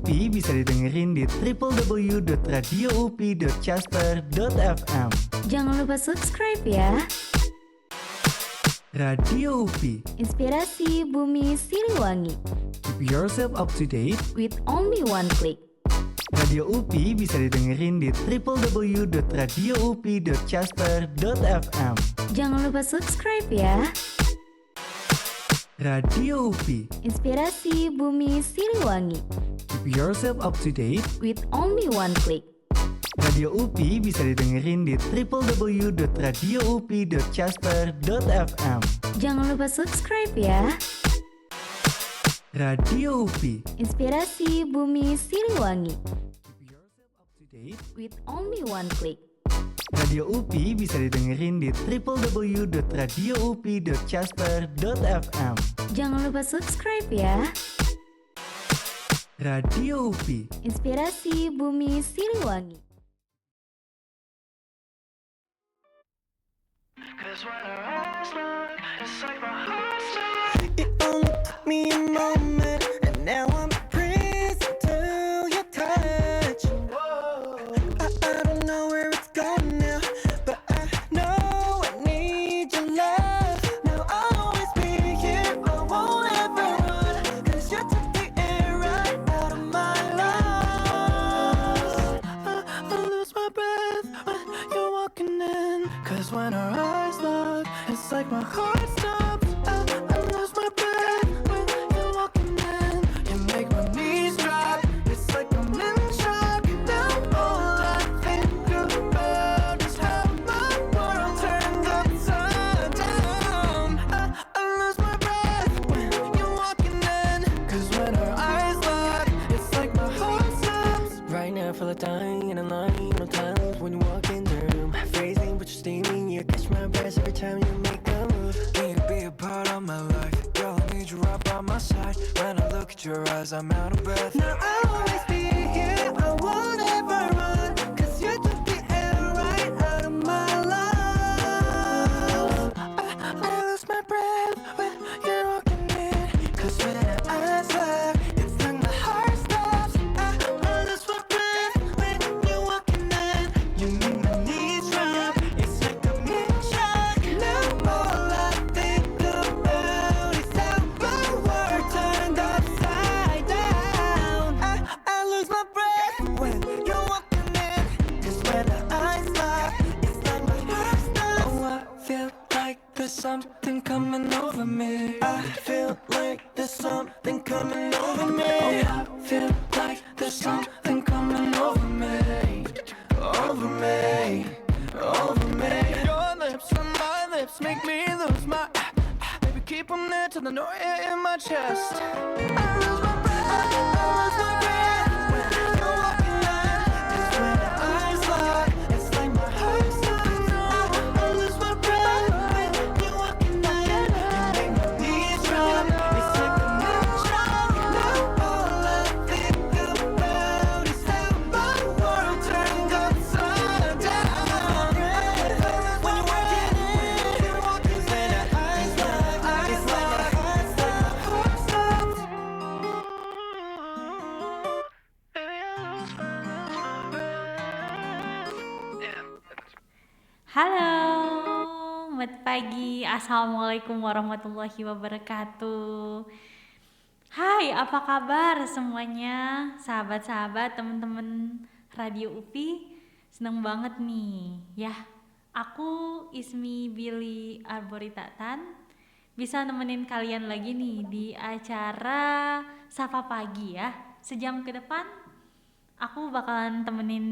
UPI bisa didengerin di www.radioupi.caster.fm. Jangan lupa subscribe ya. Radio UPI, Inspirasi Bumi Siliwangi. keep yourself up to date. With only one click. Radio UPI bisa didengerin di www.radioupi.caster.fm. Jangan lupa subscribe ya. Radio UPI, Inspirasi Bumi Siliwangi. keep yourself up to date. With only one click. Radio UPI bisa didengerin di www.radioupi.caster.fm. Jangan lupa subscribe ya. Radio UPI, Inspirasi Bumi Siliwangi. keep yourself up to date. With only one click. Radio UPI bisa didengerin di www.radioupi.caster.fm. Jangan lupa subscribe ya. Radio UPI, Inspirasi Bumi Siliwangi. It only took me a moment, and now I'm a prison to your touch. I don't know where it's going now, but I know I need your love. Now I'll always be here, I won't ever run, 'cause you took the air right out of my lungs. I lose my breath when you're walking in, 'cause when our eyes lock, it's like my heart stops. I lose my breath when you're walking in. You make my knees drop. It's like I'm in shock. Now all I think about is how my world turned upside down. I lose my breath when you're walking in, 'cause when our eyes lock, it's like my heart stops. Right now I feel like dying in a line. No times when you walk in the room, phrasing but you're steaming. You catch my breath every time you make a move. Can you be a part of my life? Girl, I need you right by my side. When I look at your eyes, I'm out of breath. Now I'll always be here, I won't ever run, 'cause you took the air right out of my lungs. I lose my breath when you're walking in, 'cause when our eyes lock, it's like my heart stops. I lose my breath when you're walking in. You make my knees drop. It's like I'm in shock. Now all I think about is how my world turned upside down. I lose my breath when you're walking in, 'cause when our eyes lock, it's like my heart stops. Oh, I feel like there's something coming over me. I feel like there's something coming over me. Oh, I feel like there's something coming over me. Over me, over me. Your lips on my lips make me lose my. Baby, keep them there till the noise in my chest. I lose my breath, I lose my breath when you're walking in, 'cause when our eyes lock, it's like my heart stops. I lose my breath when you're walking in. You make my knees drop. It's like I'm in shock. Now all I think about is how my world turned upside down. When you're walking in, when our eyes lock, it's like my heart stops. Halo, selamat pagi. Assalamualaikum warahmatullahi wabarakatuh. Hai, apa kabar semuanya? Sahabat-sahabat, teman-teman Radio UPI. Seneng banget nih, ya. Aku Ismi Billy Arboritatan bisa nemenin kalian lagi nih di acara Sapa Pagi ya. Sejam ke depan aku bakalan temenin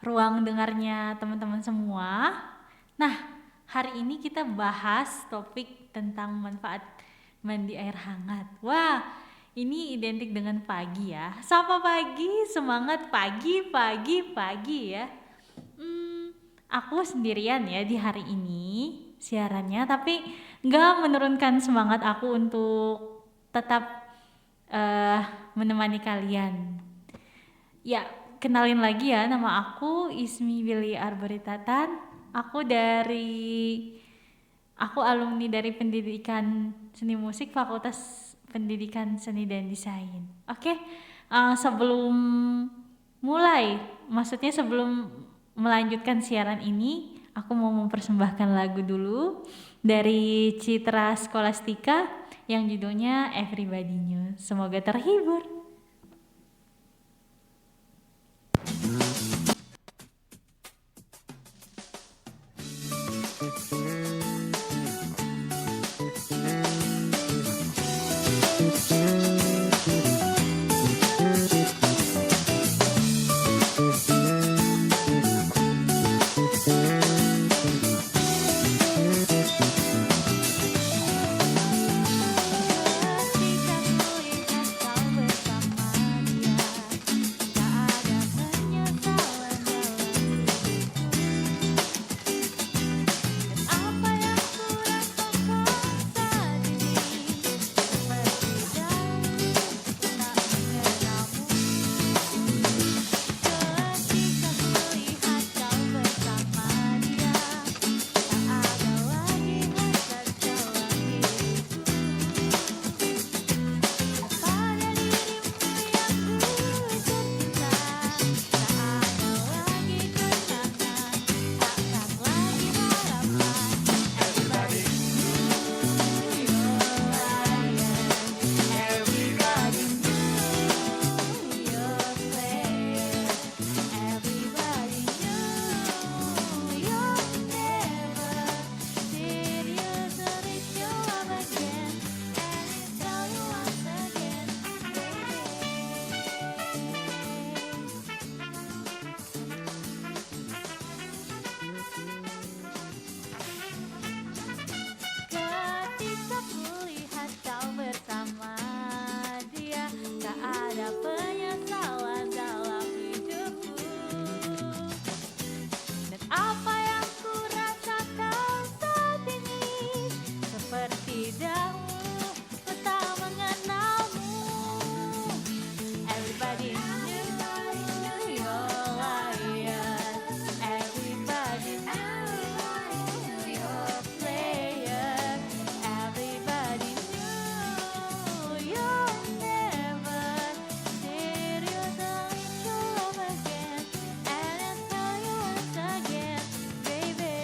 ruang dengarnya teman-teman semua. Nah, hari ini kita bahas topik tentang manfaat mandi air hangat. Wah, ini identik dengan pagi ya. Sapa pagi, semangat pagi, pagi, pagi ya. Aku sendirian ya di hari ini siarannya, tapi nggak menurunkan semangat aku untuk tetap menemani kalian. Ya, kenalin lagi ya, nama aku Ismi Billy Arboritatan. Aku alumni dari Pendidikan Seni Musik Fakultas Pendidikan Seni dan Desain. Oke, Sebelum mulai, maksudnya sebelum melanjutkan siaran ini, aku mau mempersembahkan lagu dulu dari Citra Scholastika yang judulnya Everybody Knew. Semoga terhibur. Ketika kulihat kau bersama dia, tak ada penyesalan dalam hidupku. Dan apa yang ku rasakan saat ini seperti dahulu tak mengenalmu. Everybody knew you're liar. Everybody knew you're player. Everybody knew you're never serious until you love again. And I tell you once again, baby.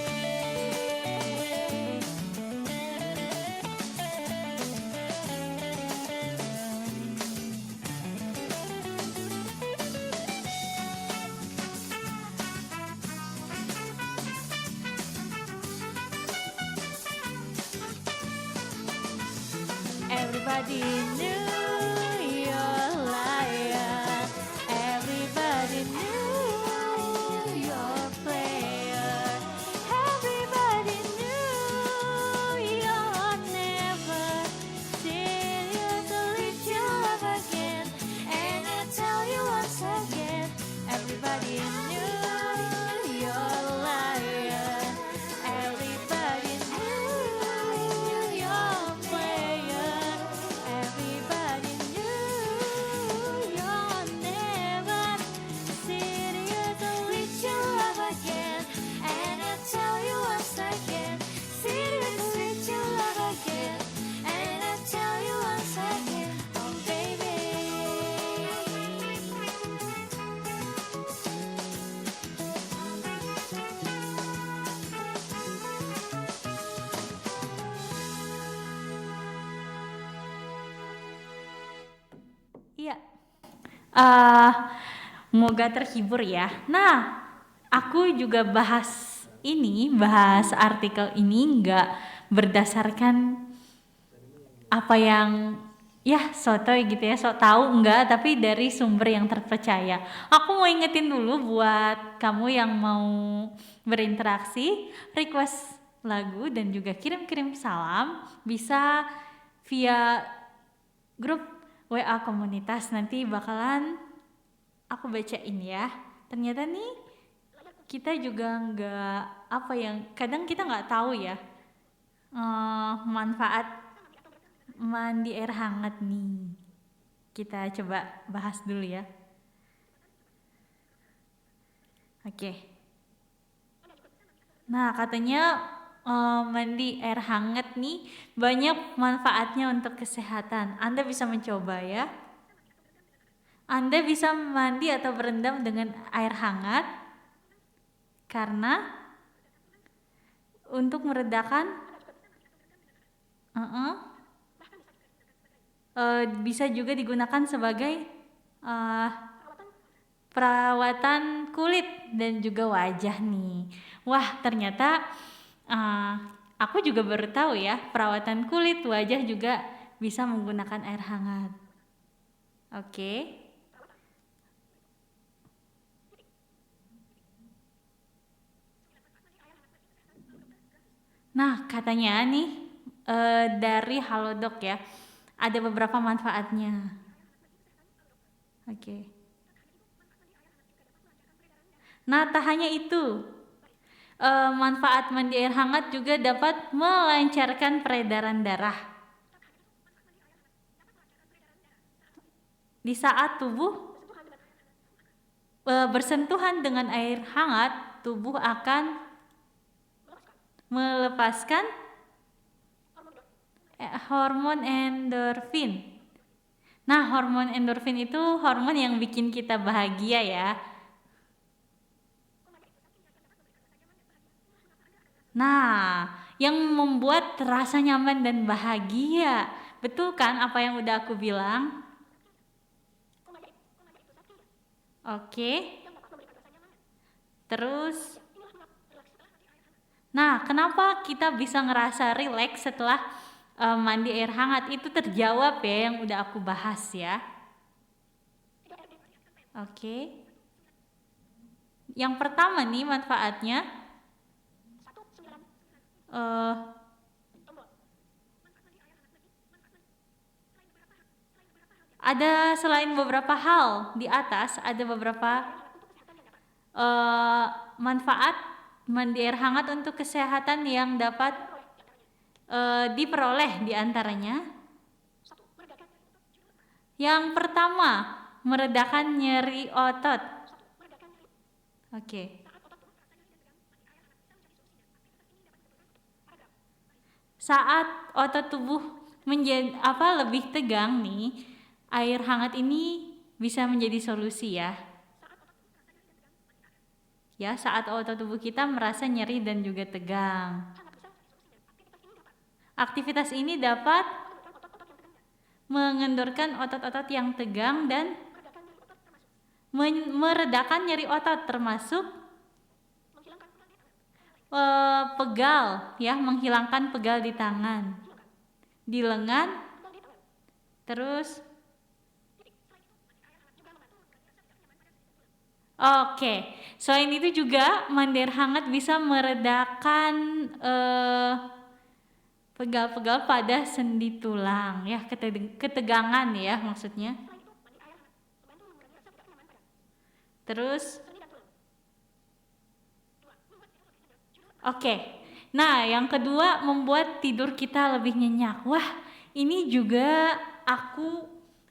Everybody knew you're a liar. Everybody knew you're a player. Everybody knew you're never serious until you love again. And I tell you once again, everybody knew you're a liar. Everybody knew you're a player. Everybody knew you're never serious until you love again. And I tell you once again, serious until you love again. And I tell you once again, oh baby. Iya. Semoga terhibur ya. Nah, aku juga bahas artikel ini nggak berdasarkan apa yang ya sotoy gitu ya, sok tahu enggak, tapi dari sumber yang terpercaya. Aku mau ingetin dulu buat kamu yang mau berinteraksi, request lagu dan juga kirim-kirim salam bisa via grup WA komunitas, nanti bakalan aku bacain ya. Ternyata nih kita juga nggak kadang kita nggak tahu ya manfaat mandi air hangat nih. Kita coba bahas dulu ya. Oke. Nah, katanya mandi air hangat nih banyak manfaatnya untuk kesehatan. Anda bisa mencoba ya. Anda bisa mandi atau berendam dengan air hangat karena untuk meredakan bisa juga digunakan sebagai eh, perawatan kulit dan juga wajah nih. Wah, ternyata eh, aku juga baru tahu ya, perawatan kulit wajah juga bisa menggunakan air hangat. Oke. Nah, katanya nih dari Halodoc ya, ada beberapa manfaatnya. Oke. Nah, tak hanya itu, manfaat mandi air hangat juga dapat melancarkan peredaran darah. Di saat tubuh bersentuhan dengan air hangat, tubuh akan melepaskan hormon endorfin. Nah, hormon endorfin itu hormon yang bikin kita bahagia ya. Nah, yang membuat rasa nyaman dan bahagia. Betul kan apa yang udah aku bilang? Oke. Terus, nah, kenapa kita bisa ngerasa rileks setelah mandi air hangat? Itu terjawab ya yang udah aku bahas ya. Oke. Yang pertama nih manfaatnya, ada selain beberapa hal di atas, ada beberapa manfaat mandi air hangat untuk kesehatan yang dapat diperoleh di antaranya. Yang pertama, meredakan nyeri otot. Oke. Saat otot tubuh menjadi lebih tegang nih, air hangat ini bisa menjadi solusi ya. Ya, saat otot tubuh kita merasa nyeri dan juga tegang. Aktivitas ini dapat mengendorkan otot-otot yang tegang dan meredakan nyeri otot, termasuk pegal ya, menghilangkan pegal di tangan, di lengan. Terus oke, selain itu juga mandi air hangat bisa meredakan pegal-pegal pada sendi tulang ya, ketegangan ya maksudnya. Terus oke. Nah, yang kedua membuat tidur kita lebih nyenyak. Wah, ini juga aku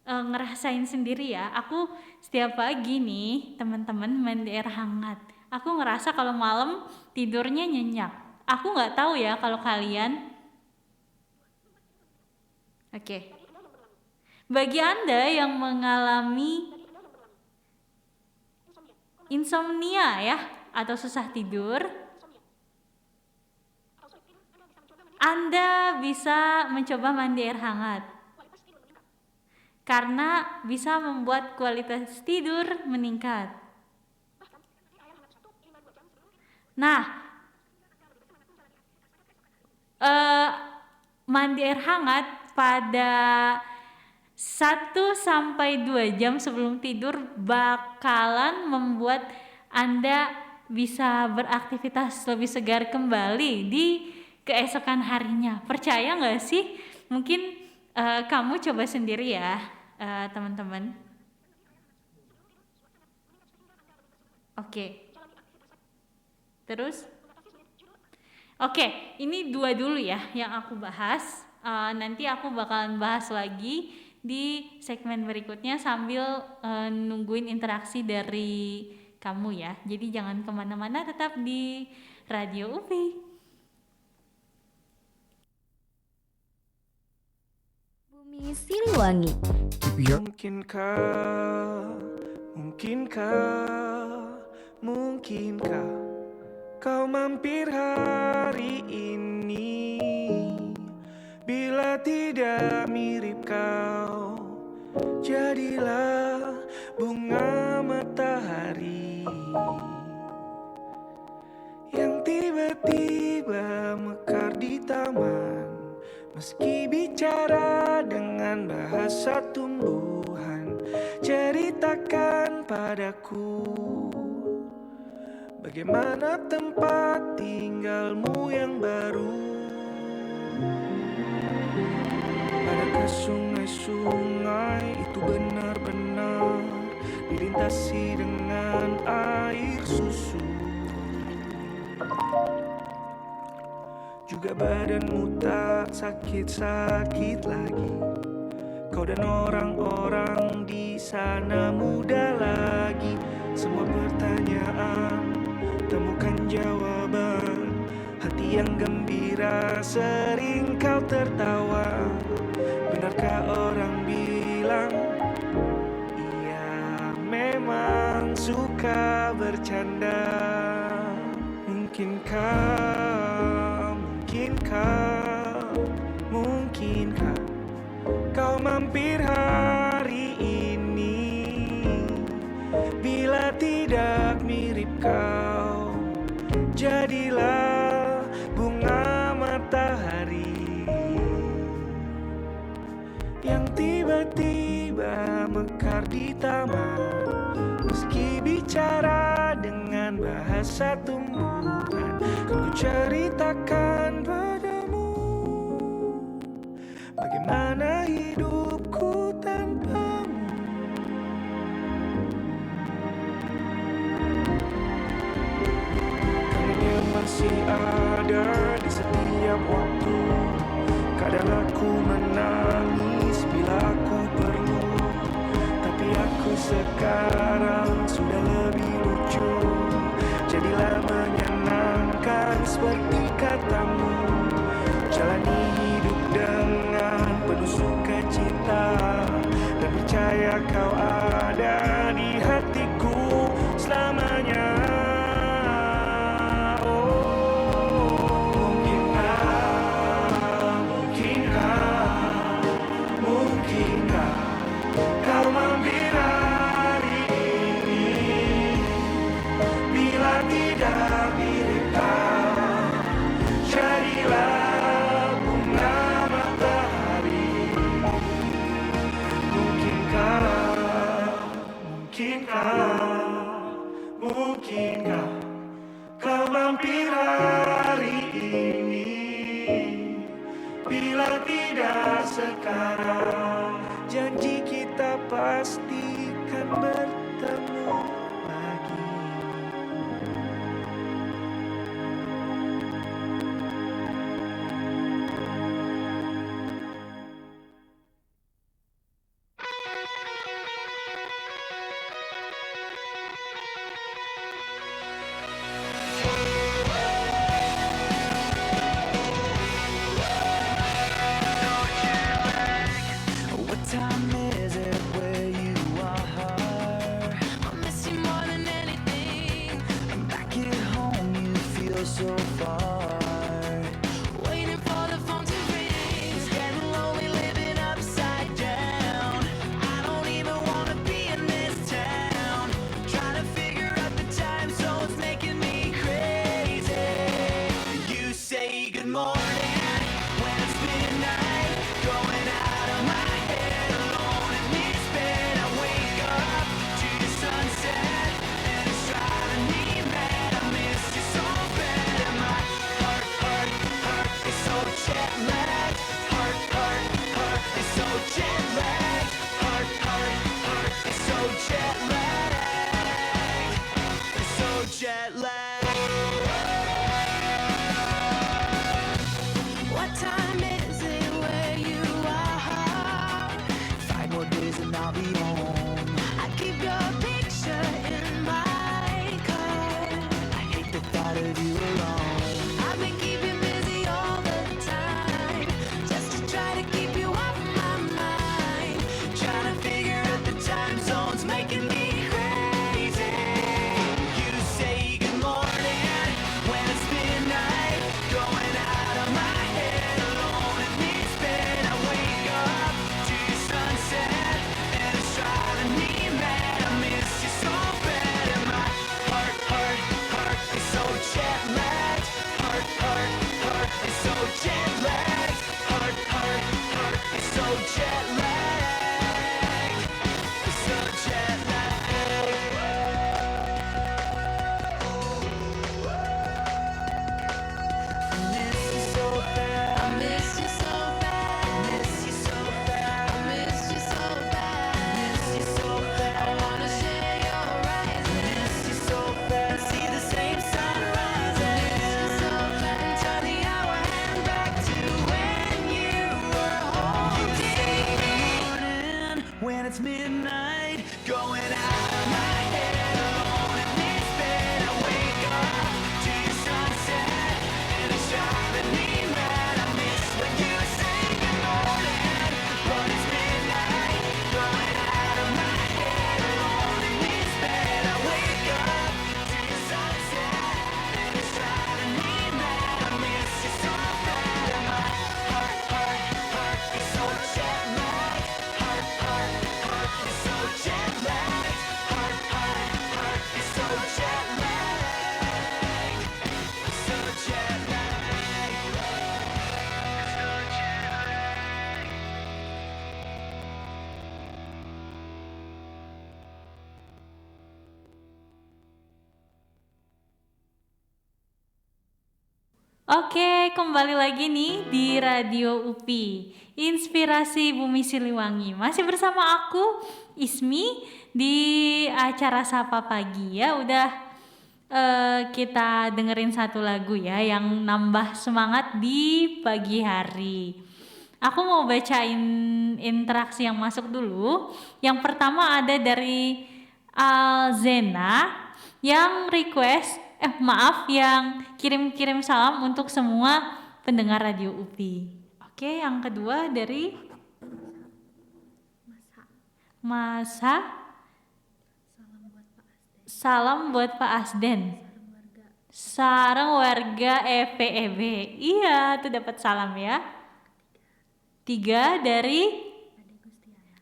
ngerasain sendiri ya. Aku setiap pagi nih, teman-teman, mandi air hangat. Aku ngerasa kalau malam tidurnya nyenyak. Aku nggak tahu ya kalau kalian. Oke. Bagi Anda yang mengalami insomnia ya, atau susah tidur, Anda bisa mencoba mandi air hangat karena bisa membuat kualitas tidur meningkat. Nah, mandi air hangat pada 1-2 jam sebelum tidur bakalan membuat Anda bisa beraktivitas lebih segar kembali di keesokan harinya. Percaya nggak sih? Mungkin kamu coba sendiri ya, teman-teman. Oke. Terus? Oke, ini 2 dulu ya yang aku bahas. Nanti aku bakalan bahas lagi di segmen berikutnya sambil nungguin interaksi dari kamu ya. Jadi jangan kemana-mana, tetap di Radio UPI. Bumi Bumi Siliwangi. Keep your Mungkinkah kau mampir hari ini? Bila tidak mirip kau, jadilah bunga matahari yang tiba-tiba mekar di taman. Meski bicara dengan bahasa tumbuhan, ceritakan padaku bagaimana tempat tinggalmu yang baru. Adakah sungai-sungai itu benar-benar dilintasi dengan air susu? Juga badanmu tak sakit-sakit lagi. Kau dan orang-orang di sana muda lagi. Semua pertanyaan temukan jawaban. Hati yang gembira sering kau tertawa. Benarkah orang bilang ia memang suka bercanda? Mungkinkah kau mampir hari ini? Bila tidak mirip kau, jadilah bunga matahari yang tiba-tiba mekar di taman. Meski bicara dengan bahasa tumbuhan, kan ku ceritakan padamu bagaimana hidupku tanpamu. Karena dia masih ada di setiap waktu. Kadang aku menangis bila aku perlu, tapi aku sekarang sudah lebih lucu. Jadilah menyenangkan seperti katamu. Jalani hidup dengan penuh sukacita, dan percaya kau ada di hatiku selamanya. Mungkinkah kau mampir hari ini? Bila tidak mirip kau, jadilah bunga matahari. Mungkinkah kau mampir hari ini? Bila tidak sekarang, janji kita pasti kan bertemu lagi. What time is it where you are? I miss you more than anything. Back at home you feel so far. Waiting for the phone to ring. It's getting lonely living upside down. I don't even wanna be in this town. Trying to figure out the time zones making me crazy. You say good morning when it's midnight. Going out of my head alone in this bed. I wake up to the sunset and it's driving me mad. I miss you so bad and my heart is so jet lagged. Heart is so jet lagged. Heart is so jet lagged. It's so jet lagged. What time is it where you are? 5 more days and I'll be home. I keep your picture in my car. I hate the thought of you alone. I've been keeping busy all the time, just to try to keep you off my mind. Oke, kembali lagi nih di Radio UPI, Inspirasi Bumi Siliwangi. Masih bersama aku, Ismi, di acara Sapa Pagi ya. Udah kita dengerin satu lagu ya yang nambah semangat di pagi hari. Aku mau bacain interaksi yang masuk dulu. Yang pertama ada dari Alzena yang request yang kirim-kirim salam untuk semua pendengar Radio UPI. Oke, yang kedua dari Masa. Salam buat Pak Asden. Sarang warga EPEB. Iya, tuh dapat salam ya. 3 dari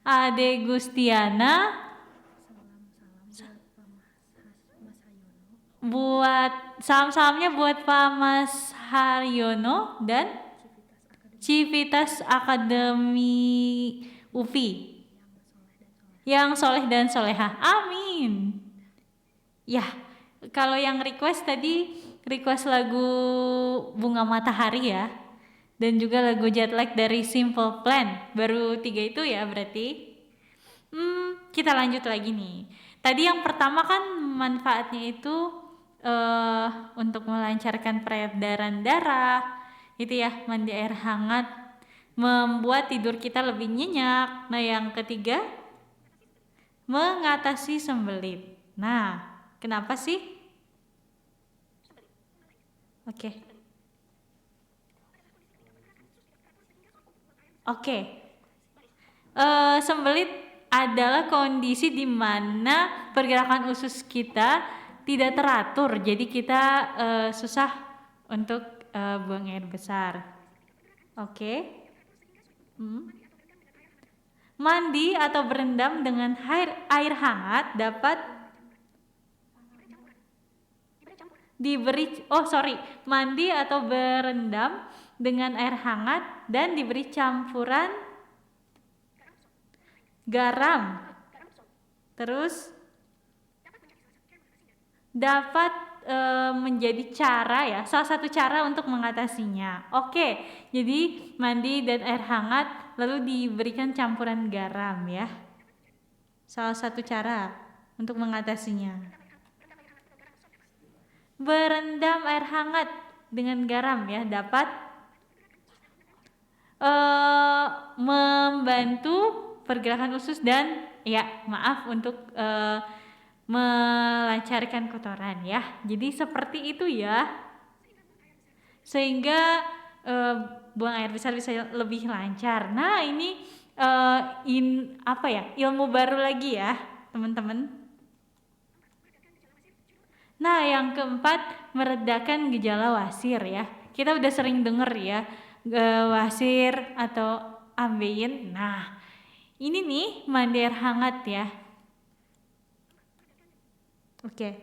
Ade Gustiana. Buat salam-salamnya buat Pak Mas Haryono dan Civitas Akademi UPI yang soleh dan solehah. Amin. Ya, kalau yang request tadi request lagu Bunga Matahari ya, dan juga lagu Jet Lag dari Simple Plan. Baru 3 itu ya berarti. Kita lanjut lagi nih. Tadi yang pertama kan manfaatnya itu untuk melancarkan peredaran darah, itu ya, mandi air hangat, membuat tidur kita lebih nyenyak. Nah, yang ketiga, mengatasi sembelit. Nah, kenapa sih? Oke. Sembelit adalah kondisi di mana pergerakan usus kita tidak teratur, jadi kita susah untuk buang air besar. Oke. Mandi atau berendam dengan air hangat dapat mandi atau berendam dengan air hangat dan diberi campuran garam. Terus dapat menjadi salah satu cara untuk mengatasinya. Oke, jadi mandi dan air hangat lalu diberikan campuran garam ya. Salah satu cara untuk mengatasinya. Berendam air hangat dengan garam ya dapat membantu pergerakan usus dan untuk melancarkan kotoran ya. Jadi seperti itu ya. Sehingga buang air besar bisa lebih lancar. Nah, ini ilmu baru lagi ya, teman-teman. Nah, yang keempat, meredakan gejala wasir ya. Kita udah sering denger ya, wasir atau ambeien. Nah, ini nih mandi air hangat ya. Oke.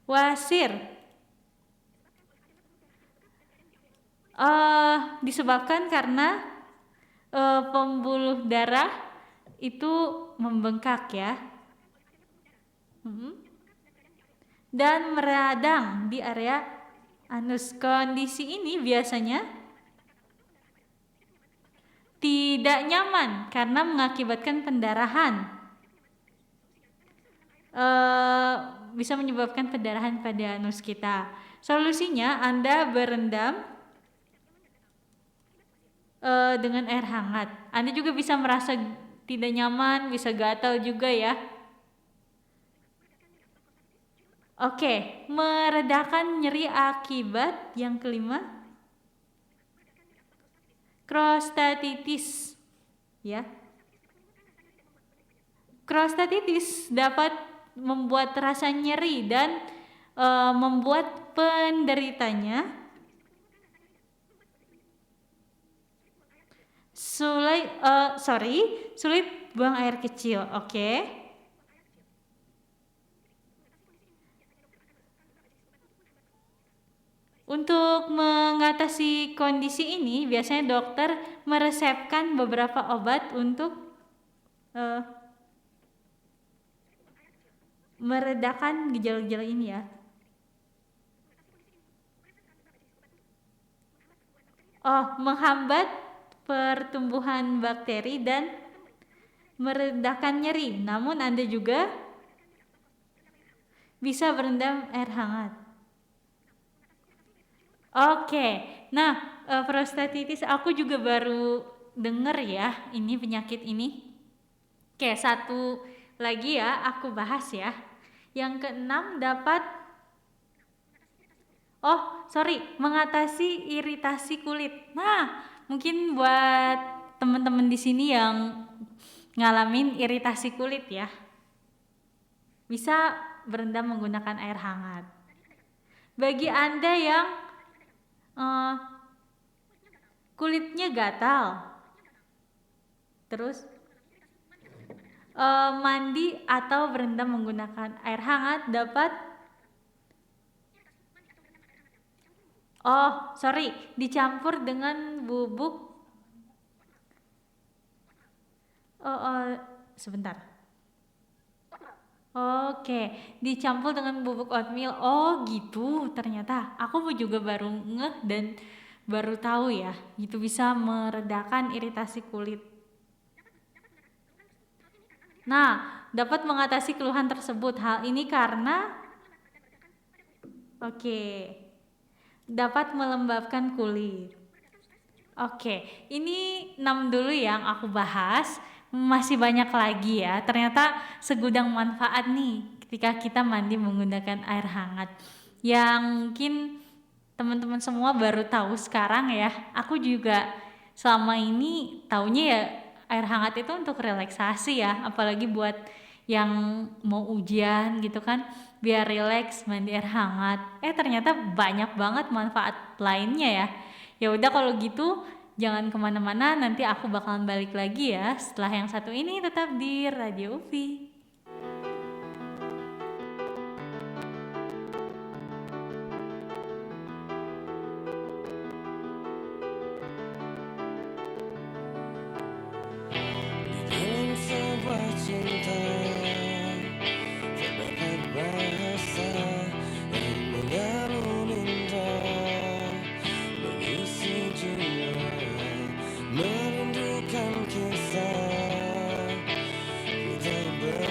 Wasir disebabkan karena pembuluh darah itu membengkak ya, dan meradang di area anus. Kondisi ini biasanya tidak nyaman karena mengakibatkan pendarahan. Bisa menyebabkan pendarahan pada anus kita. Solusinya Anda berendam dengan air hangat. Anda juga bisa merasa tidak nyaman, bisa gatal juga ya. Oke, meredakan nyeri akibat yang kelima, prostatitis ya. Prostatitis dapat membuat rasa nyeri dan membuat penderitanya sulit buang air kecil. Oke. Untuk mengatasi kondisi ini, biasanya dokter meresepkan beberapa obat untuk meredakan gejala-gejala ini ya. Menghambat pertumbuhan bakteri dan meredakan nyeri. Namun Anda juga bisa berendam air hangat. Oke, nah prostatitis aku juga baru denger ya ini penyakit ini. Oke, satu lagi ya aku bahas ya. Yang keenam dapat mengatasi iritasi kulit. Nah, mungkin buat teman-teman di sini yang ngalamin iritasi kulit ya, bisa berendam menggunakan air hangat. Bagi Anda yang kulitnya gatal, terus mandi atau berendam menggunakan air hangat dapat dicampur dengan bubuk sebentar. Oke, dicampur dengan bubuk oatmeal. Oh gitu, ternyata aku juga baru ngeh dan baru tahu ya, itu bisa meredakan iritasi kulit. Nah, dapat mengatasi keluhan tersebut. Hal ini karena dapat melembabkan kulit. Oke, ini 6 dulu yang aku bahas. Masih banyak lagi ya. Ternyata segudang manfaat nih ketika kita mandi menggunakan air hangat. Yang mungkin teman-teman semua baru tahu sekarang ya. Aku juga selama ini taunya ya air hangat itu untuk relaksasi ya. Apalagi buat yang mau ujian gitu kan, biar rileks mandi air hangat. Ternyata banyak banget manfaat lainnya ya. Ya udah kalau gitu jangan kemana-mana, nanti aku bakalan balik lagi ya setelah yang satu ini. Tetap di Radio UPI. Dalam sebuah cinta terdapat bahasa yang mengagum indah, mengisi jiwa, merindukan kisah kita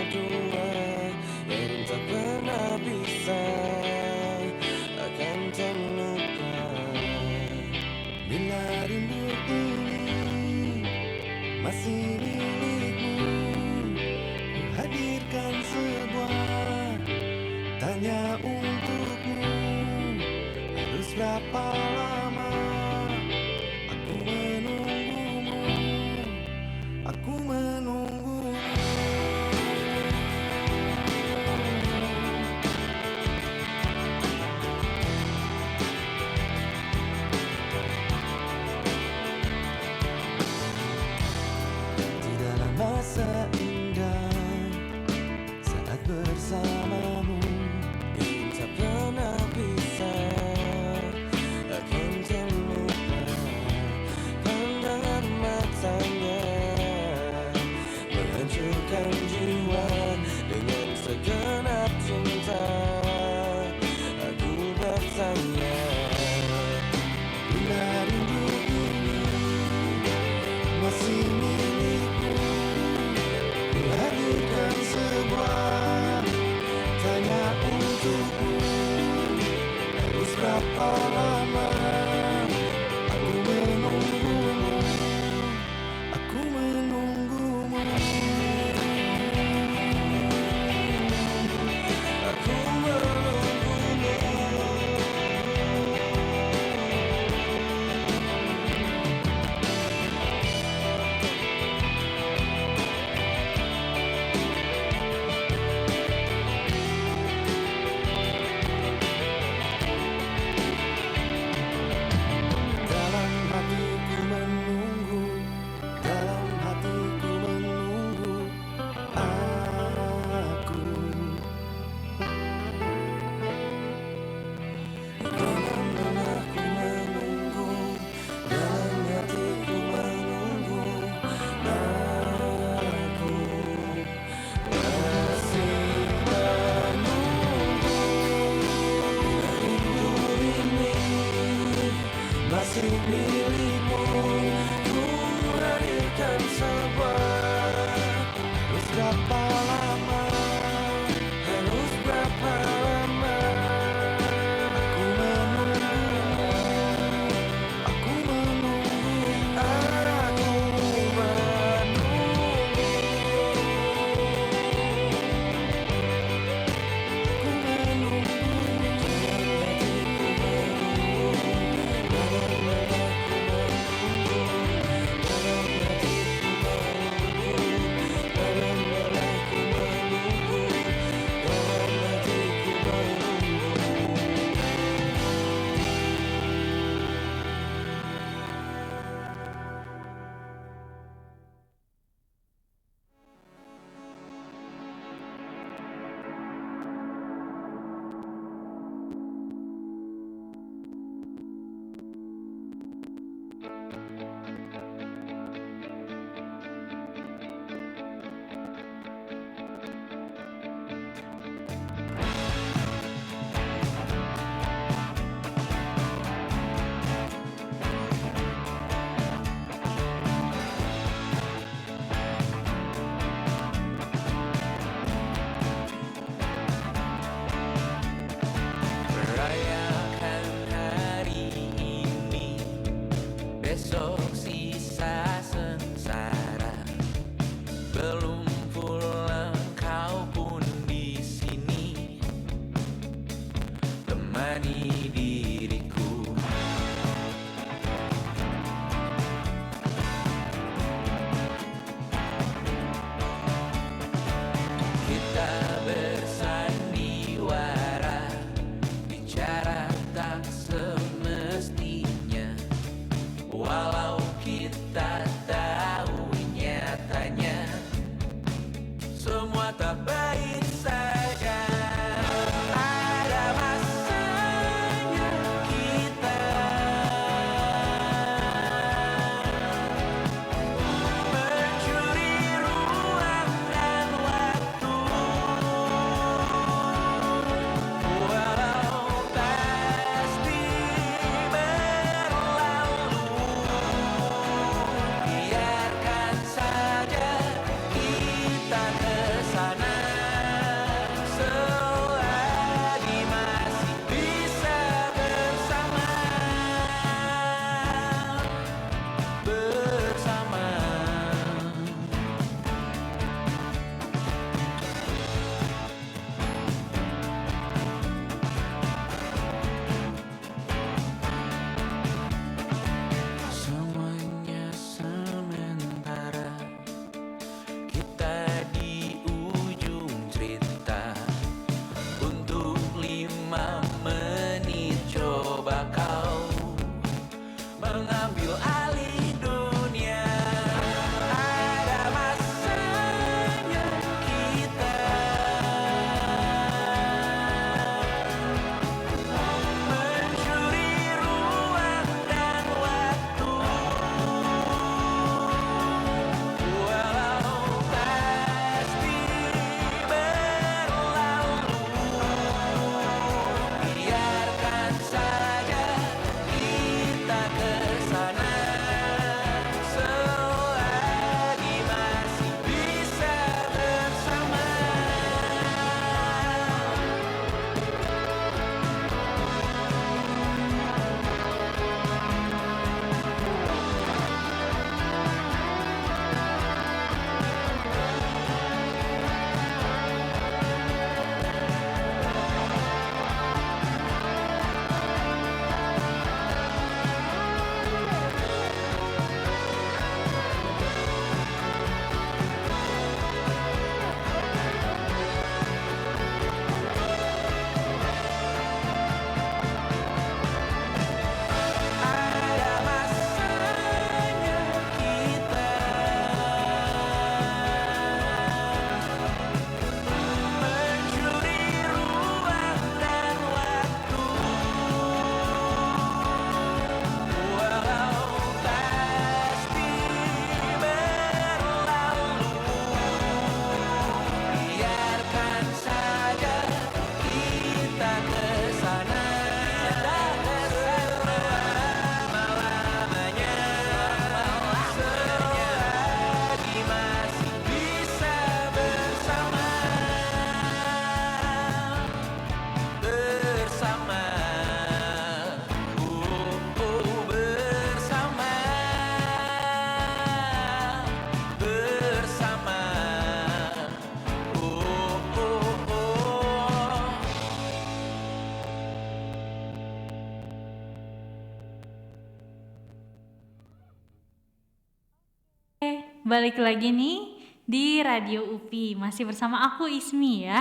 balik lagi nih di Radio UPI. Masih bersama aku Ismi ya.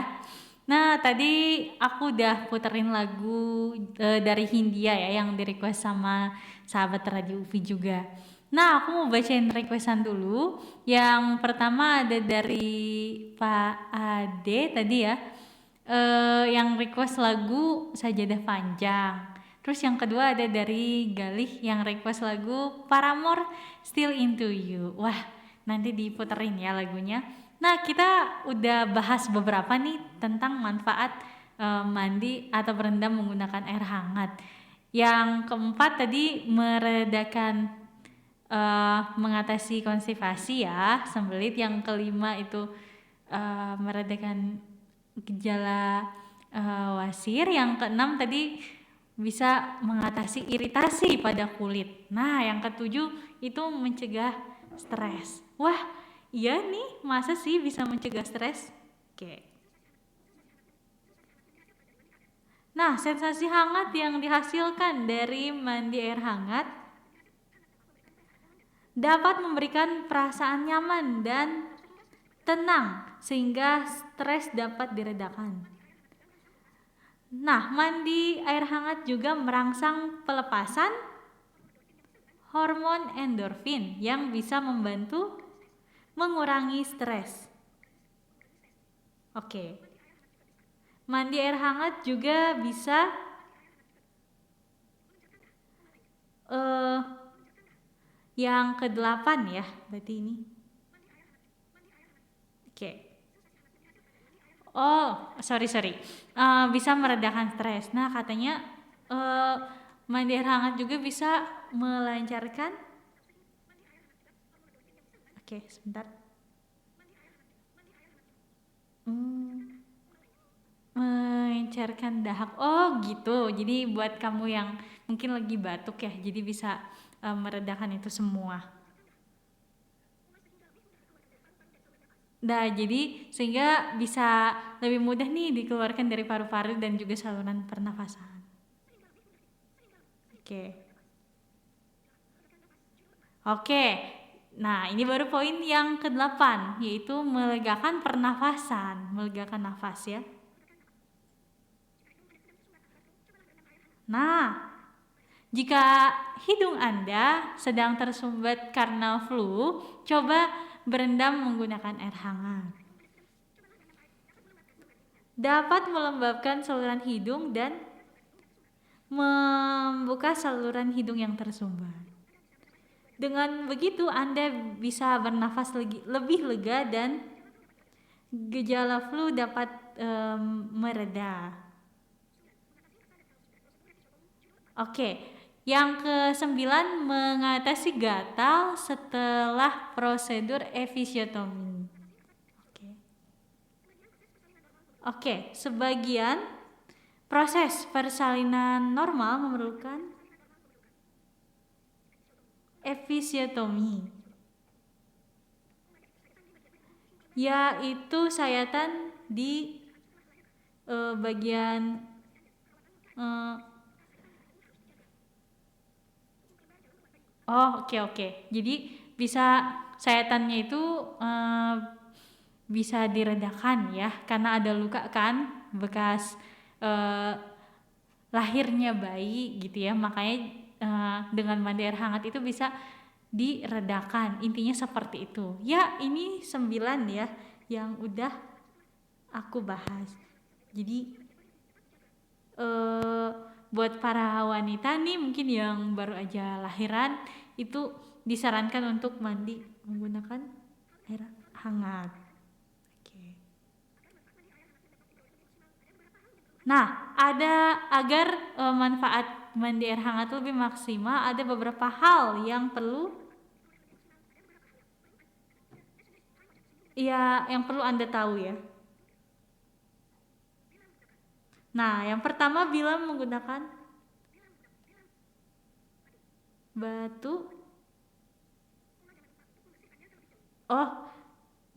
Nah, tadi aku udah puterin lagu dari Hindia ya yang di-request sama sahabat Radio UPI juga. Nah, aku mau bacain requestan dulu. Yang pertama ada dari Pak Ade tadi ya. Yang request lagu Sajadah Panjang. Terus yang kedua ada dari Galih yang request lagu Paramore Still Into You. Wah, nanti diputerin ya lagunya. Nah, kita udah bahas beberapa nih tentang manfaat mandi atau berendam menggunakan air hangat. Yang keempat tadi meredakan mengatasi konstipasi ya, sembelit. Yang kelima itu meredakan gejala wasir. Yang keenam tadi bisa mengatasi iritasi pada kulit. Nah, yang ketujuh itu mencegah stres. Wah, iya nih, masa sih bisa mencegah stres? Oke. Nah, sensasi hangat yang dihasilkan dari mandi air hangat dapat memberikan perasaan nyaman dan tenang sehingga stres dapat diredakan. Nah, mandi air hangat juga merangsang pelepasan hormon endorfin yang bisa membantu mengurangi stres. Oke. Mandi air hangat juga bisa yang ke-8 ya, berarti ini. Oke. Oh, sorry. Bisa meredakan stres. Nah, katanya mandi air hangat juga bisa melancarkan. Oke, sebentar. Melancarkan dahak. Oh, gitu. Jadi buat kamu yang mungkin lagi batuk ya, jadi bisa meredakan itu semua. Nah, jadi sehingga bisa lebih mudah nih dikeluarkan dari paru-paru dan juga saluran pernafasan. Oke. Nah, ini baru poin yang ke-8, yaitu melegakan pernafasan, melegakan nafas ya. Nah, jika hidung Anda sedang tersumbat karena flu, coba berendam menggunakan air hangat. Dapat melembabkan saluran hidung dan membuka saluran hidung yang tersumbat. Dengan begitu Anda bisa bernafas lebih lega dan gejala flu dapat mereda. Oke. Yang ke-9 mengatasi gatal setelah prosedur episiotomi. Oke, sebagian proses persalinan normal memerlukan episiotomi, yaitu sayatan di bagian oke. Jadi bisa sayatannya itu bisa diredakan ya, karena ada luka kan bekas lahirnya bayi gitu ya. Makanya dengan mandi air hangat itu bisa diredakan. Intinya seperti itu. Ya, ini 9 ya yang udah aku bahas. Jadi buat para wanita nih mungkin yang baru aja lahiran itu disarankan untuk mandi menggunakan air hangat. Oke. Nah, agar manfaat mandi air hangat lebih maksimal, ada beberapa hal yang perlu Anda tahu ya. Nah, yang pertama bila menggunakan batu.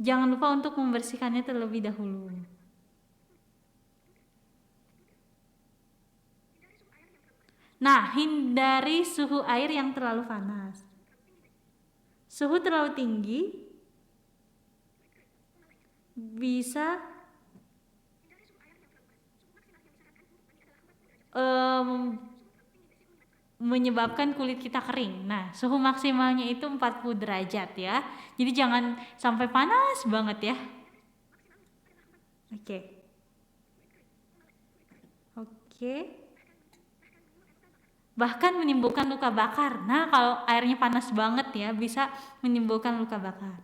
Jangan lupa untuk membersihkannya terlebih dahulu. Nah, hindari suhu air yang terlalu panas. Suhu terlalu tinggi bisa em, menyebabkan kulit kita kering. Nah, suhu maksimalnya itu 40 derajat ya. Jadi jangan sampai panas banget ya. Oke. Oke. Bahkan menimbulkan luka bakar. Nah, kalau airnya panas banget ya, bisa menimbulkan luka bakar.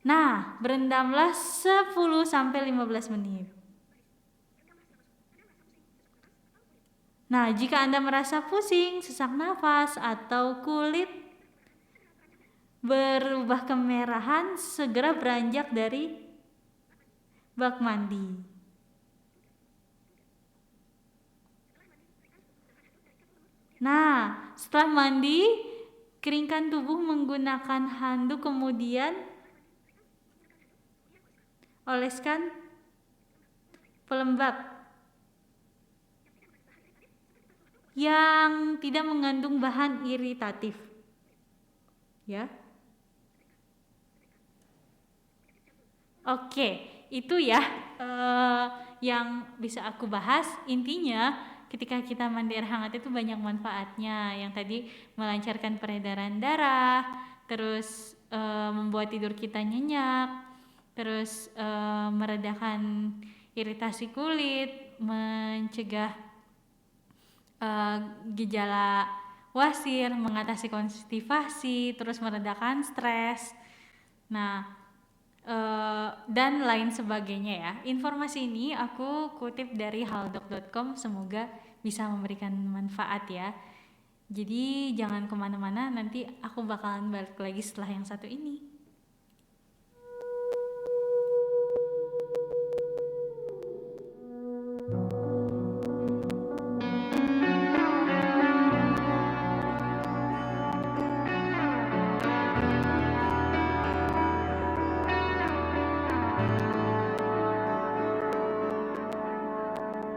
Nah, berendamlah 10-15 menit. Nah, jika Anda merasa pusing, sesak nafas, atau kulit berubah kemerahan, segera beranjak dari bak mandi. Nah, setelah mandi, keringkan tubuh menggunakan handuk, kemudian oleskan pelembab yang tidak mengandung bahan iritatif. Ya. Oke, itu ya yang bisa aku bahas. Intinya ketika kita mandi air hangat itu banyak manfaatnya. Yang tadi melancarkan peredaran darah, terus membuat tidur kita nyenyak, terus meredakan iritasi kulit, mencegah gejala wasir, mengatasi konstipasi, terus meredakan stres. Nah, dan lain sebagainya ya. Informasi ini aku kutip dari halodoc.com, semoga bisa memberikan manfaat ya. Jadi jangan kemana-mana, nanti aku bakalan balik lagi setelah yang satu ini.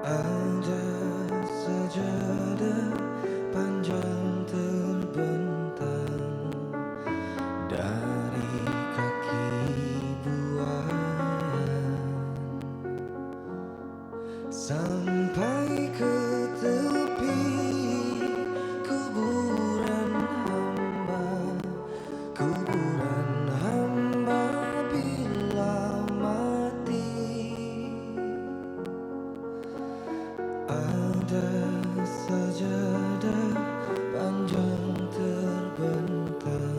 Ada sajadah panjang terbentang dari kaki buayan sampai ke tepi kuburan hamba bila mati. Ada sajadah panjang terbentang,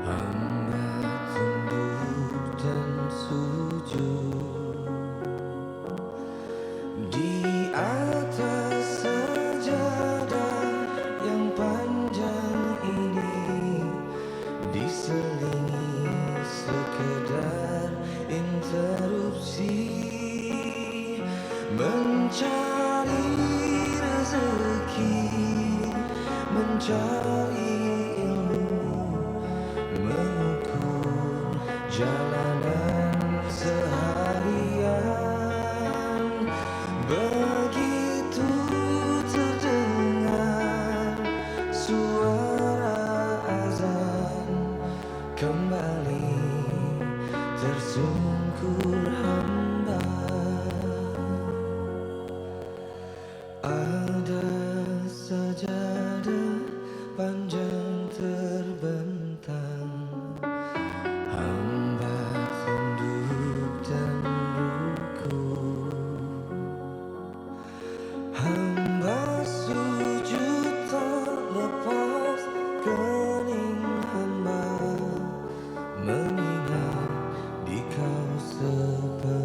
hamba tunduk dan sujud di atas sajadah yang panjang ini, diselingi sekedar interupsi mencari rezeki, mencari ilmu, mengukur jalanan seharian. Begitu terdengar suara azan, kembali tersungkur hamba. Ada sajadah panjang terbentang, hamba tunduk dan rukuk, hamba sujud tak lepas kening hamba, mengingat di kau sepenuhnya.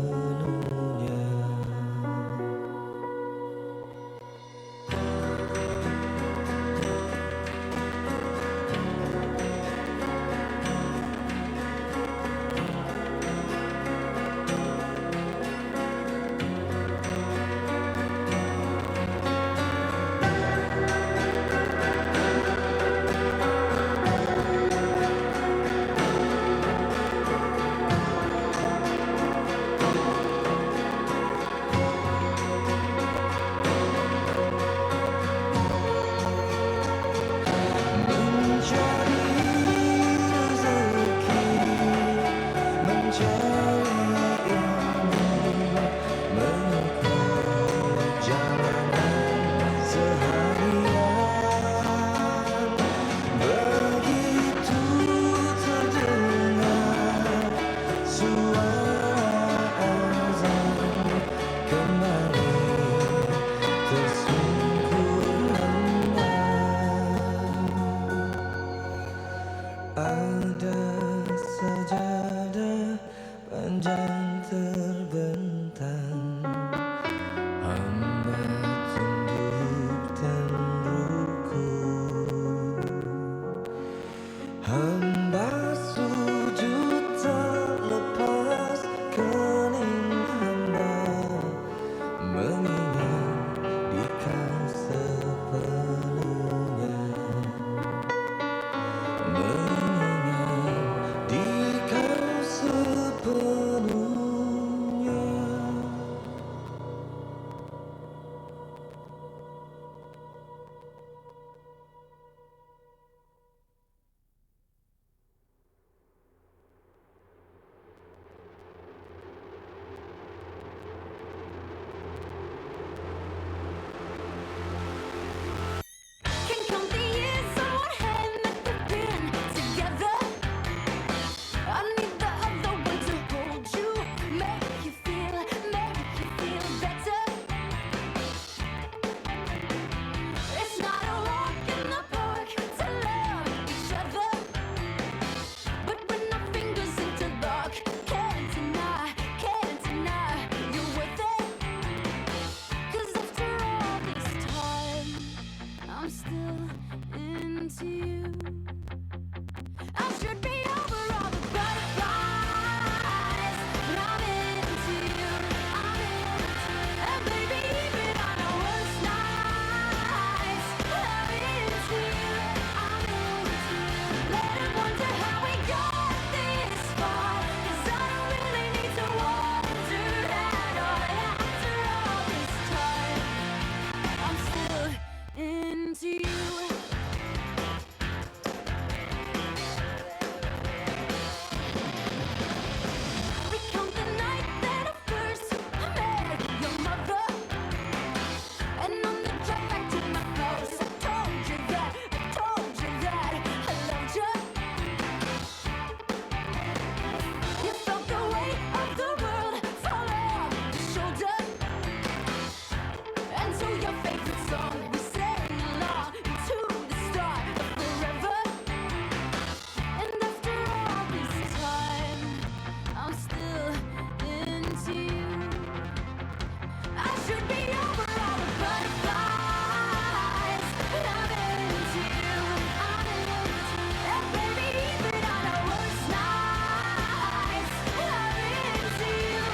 dada panjang terbentang, hamba tunduk dan rukuk, hamba sujud tak lepas kening hamba, mengingat di kau sepenuhnya, mengingat di kau sepenuhnya. Can count the years on one hand that we've been together. I need the other one to hold you, make you feel better. It's not a walk in the park to love each other, but when our fingers interlock, can't deny you're worth it. 'Cause after all this time, I'm still into you. I should be over all the butterflies, but I'm into you. And baby, even on our worst nights, I'm into you. Let 'em wonder how we got this far, 'cause I don't really need to wonder at all. After all this time, I'm still into you. Recount the night that I first met your mother, and on the drive back to my house, I told you that I loved you. You felt the weight of the world fall off your shoulder, and so your favorite song we sang along to the start of forever. And after all this time, I'm still into you. I should be over all the butterflies, but I'm into you. And baby, even on our worst nights, I'm into you.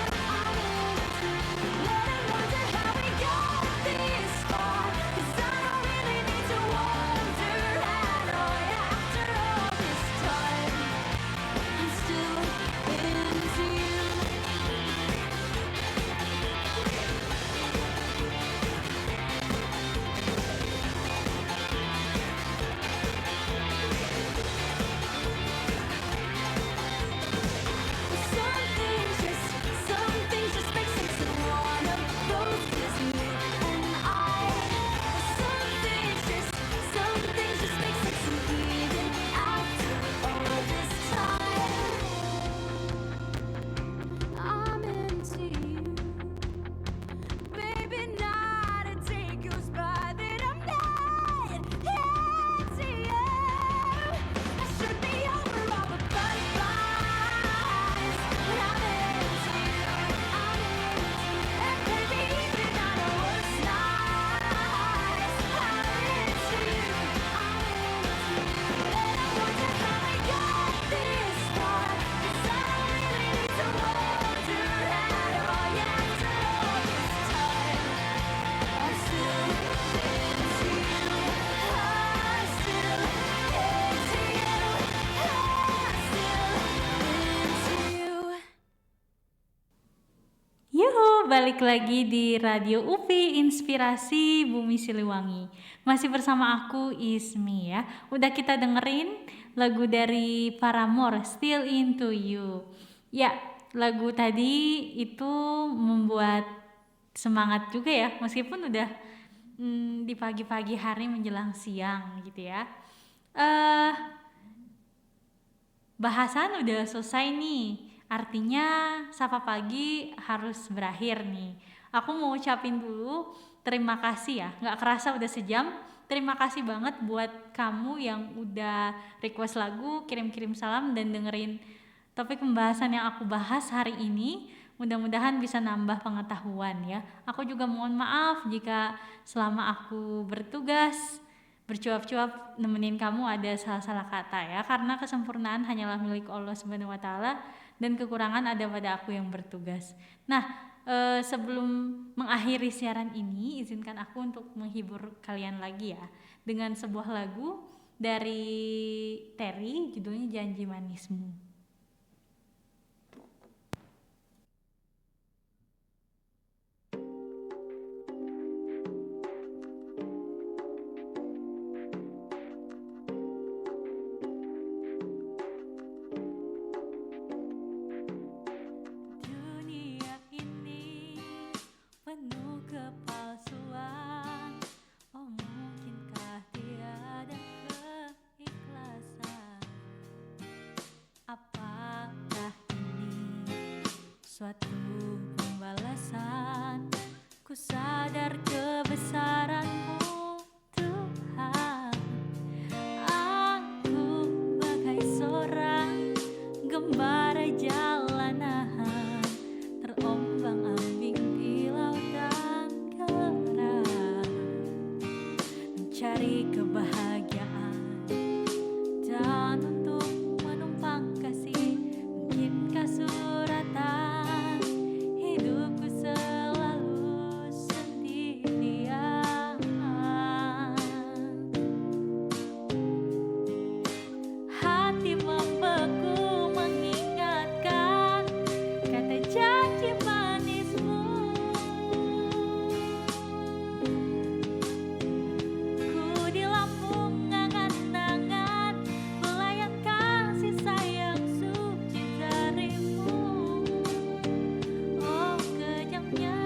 Let 'em wonder how we got this far, 'cause I don't really need to wonder at all. After all this time, I'm still into you. Some things just make sense, and one of those is me and I. Some things just make sense, and even after all this time, I'm into you. Baby, not a day goes by that I'm not into you. I should be over all the butterflies, but I'm into you. And baby, even on our worst nights, I'm into you. Let 'em wonder how we got this far, 'cause I don't really need to wonder at all. After all this time, I'm still into you. I'm still into you. I'm still into you. Yuhu, balik lagi di Radio UPI Inspirasi Bumi Siliwangi. Masih bersama aku Ismi ya. Udah kita dengerin lagu dari Paramore, Still Into You. Ya, lagu tadi itu membuat semangat juga ya, meskipun udah di pagi-pagi hari menjelang siang gitu ya. Bahasan udah selesai nih. Artinya Sapa Pagi harus berakhir nih. Aku mau ucapin dulu terima kasih ya. Nggak kerasa udah sejam. Terima kasih banget buat kamu yang udah request lagu, kirim-kirim salam dan dengerin Topik pembahasan yang aku bahas hari ini mudah-mudahan bisa nambah pengetahuan ya. Aku juga mohon maaf jika selama aku bertugas bercuap-cuap nemenin kamu ada salah-salah kata ya, karena kesempurnaan hanyalah milik Allah Subhanahu wa taala dan kekurangan ada pada aku yang bertugas. Nah, sebelum mengakhiri siaran ini, izinkan aku untuk menghibur kalian lagi ya dengan sebuah lagu dari Terry, judulnya Janji Manismu. Dunia ini penuh kepalsuan. Oh, mungkinkah tiada keikhlasan? Apakah ini suatu pembalasan? Ku sadar kebesaran-Mu, Tuhan. Aku bagai seorang gembara jalanan, terombang-ambing di lautan gelap, mencari kebahagiaan dan untuk menumpang kasih. Mungkinkah suratan hidupku selalu sendirian? Hati membeku mengingatkan kata janji manismu. Ku di Lampung angan-angan belayan kasih sayang suci darimu. Oh, kejamnya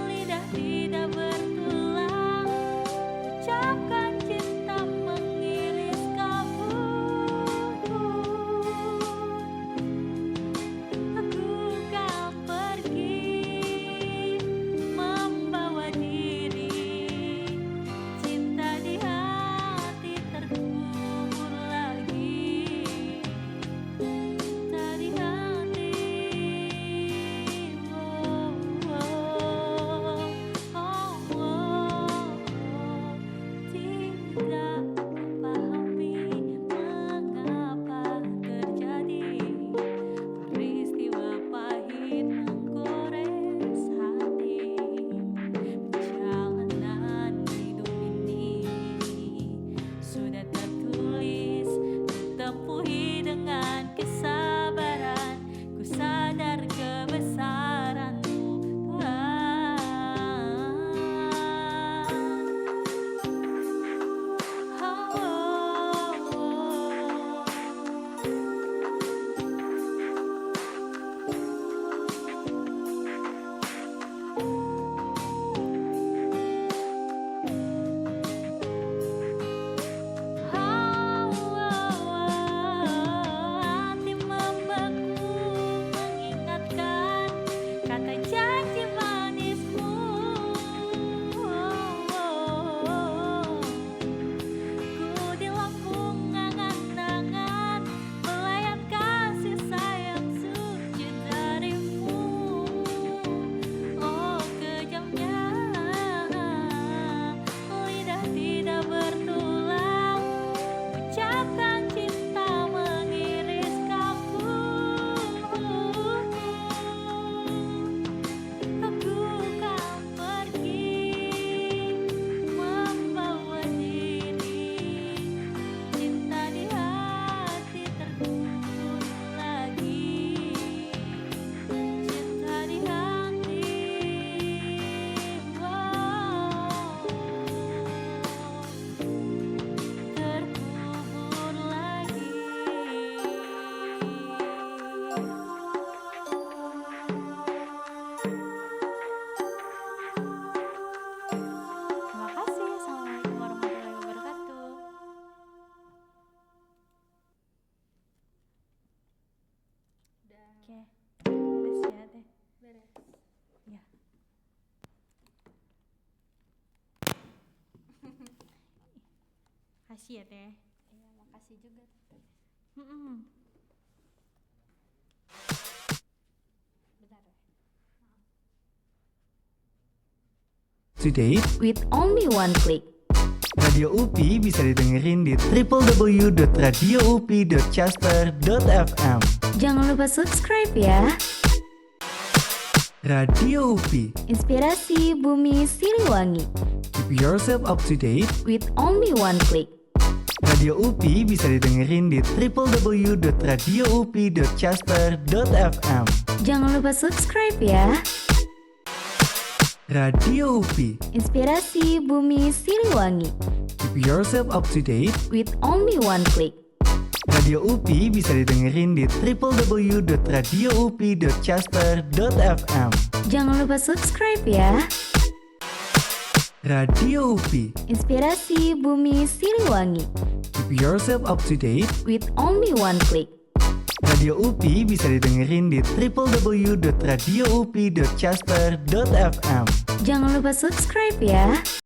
lidah tidak bertulang, ucapkan cinta mengiris kabut. Aku kan pergi membawa diri, cinta di hati terkubur lagi, cinta di hati. Tidak kupahami mengapa terjadi peristiwa pahit menggores hati. Perjalanan hidup ini sudah tertulis, kutempuhi dengan kesabaran. Ku sadar kebesaran-Mu, Tuhan. Hati membeku mengingatkan kata janji manismu. Ku di Lampung angan-angan belayan kasih sayang suci darimu. Oh, kejamnya lidah tidak bertulang, ucapkan cinta mengiris kabut. Aku kan pergi membawa diri, cinta di hati terkubur lagi, cinta di hati. Terkubur lagi. Terima kasih. Assalamualaikum warahmatullahi wabarakatuh. Oke, beres ya teh. Beres. Ya. Kasih ya teh. Iya, makasih juga. Mm-mm. To date, with only one click. Radio UPI bisa didengerin di www.radioupi.caster.fm. Jangan lupa subscribe ya. Radio UPI, Inspirasi Bumi Siliwangi keep yourself up to date. with only one click. Radio UPI bisa didengerin di www.radioupi.caster.fm. Jangan lupa subscribe ya. Radio UPI, Inspirasi Bumi Siliwangi keep yourself up to date. with only one click. Radio UPI bisa didengerin di www.radioupi.caster.fm. Jangan lupa subscribe ya. Radio UPI, Inspirasi Bumi Siliwangi keep yourself up to date. with only one click. Radio UPI bisa didengerin di www.radioupi.caster.fm. Jangan lupa subscribe ya.